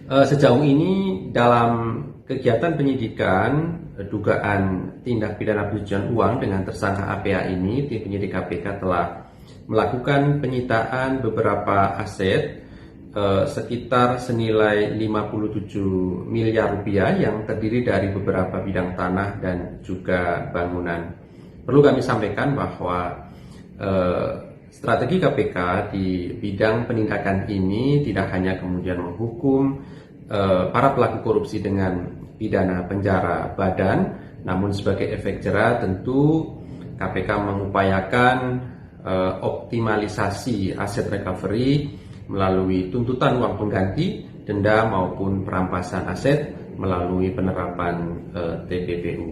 Sejauh ini dalam kegiatan penyidikan dugaan tindak pidana pencucian uang dengan tersangka APA ini, tim penyidik KPK telah melakukan penyitaan beberapa aset sekitar senilai 57 miliar rupiah yang terdiri dari beberapa bidang tanah dan juga bangunan. Perlu kami sampaikan bahwa strategi KPK di bidang penindakan ini tidak hanya kemudian menghukum para pelaku korupsi dengan pidana penjara badan, namun sebagai efek jera tentu KPK mengupayakan optimalisasi aset recovery melalui tuntutan uang pengganti, denda maupun perampasan aset melalui penerapan TPPU.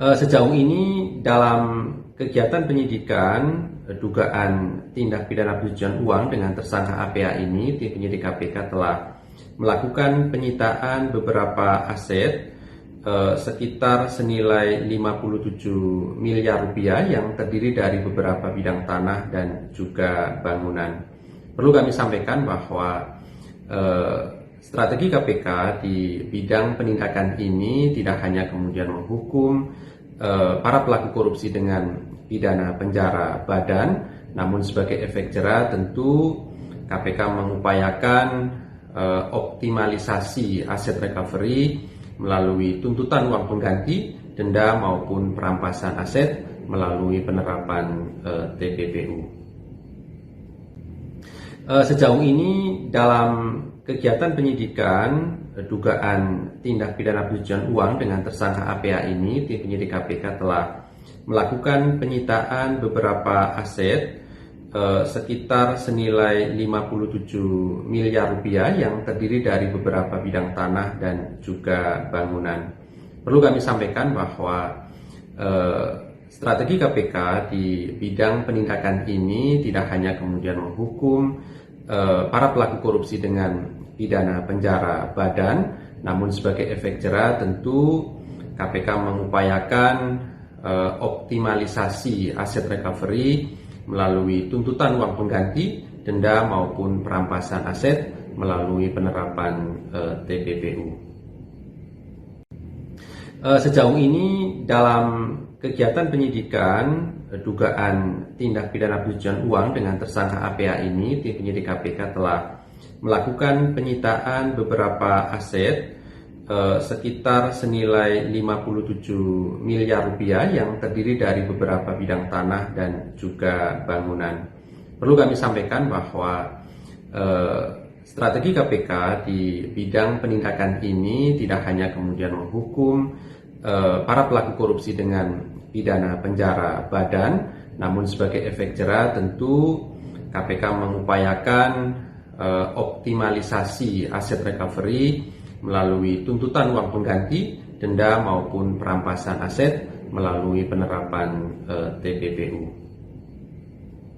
Sejauh ini dalam kegiatan penyidikan dugaan tindak pidana pencucian uang dengan tersangka APA ini, tim penyidik KPK telah melakukan penyitaan beberapa aset sekitar senilai 57 miliar rupiah yang terdiri dari beberapa bidang tanah dan juga bangunan. Perlu kami sampaikan bahwa strategi KPK di bidang penindakan ini tidak hanya kemudian menghukum para pelaku korupsi dengan pidana penjara badan, namun sebagai efek jera tentu KPK mengupayakan optimalisasi aset recovery melalui tuntutan uang pengganti, denda maupun perampasan aset melalui penerapan TPPU. Sejauh ini dalam kegiatan penyidikan dugaan tindak pidana pencucian uang dengan tersangka APA ini, tim penyidik KPK telah melakukan penyitaan beberapa aset sekitar senilai 57 miliar rupiah yang terdiri dari beberapa bidang tanah dan juga bangunan. Perlu kami sampaikan bahwa strategi KPK di bidang penindakan ini tidak hanya kemudian menghukum para pelaku korupsi dengan pidana penjara badan, namun sebagai efek jera tentu KPK mengupayakan optimalisasi aset recovery melalui tuntutan uang pengganti, denda maupun perampasan aset melalui penerapan TPPU. Sejauh ini dalam kegiatan penyidikan dugaan tindak pidana pencucian uang dengan tersangka APA ini, tim penyidik KPK telah melakukan penyitaan beberapa aset sekitar senilai 57 miliar rupiah yang terdiri dari beberapa bidang tanah dan juga bangunan. Perlu kami sampaikan bahwa strategi KPK di bidang penindakan ini tidak hanya kemudian menghukum para pelaku korupsi dengan pidana penjara badan, namun sebagai efek jera tentu KPK mengupayakan optimalisasi aset recovery melalui tuntutan uang pengganti, denda maupun perampasan aset melalui penerapan TPPU.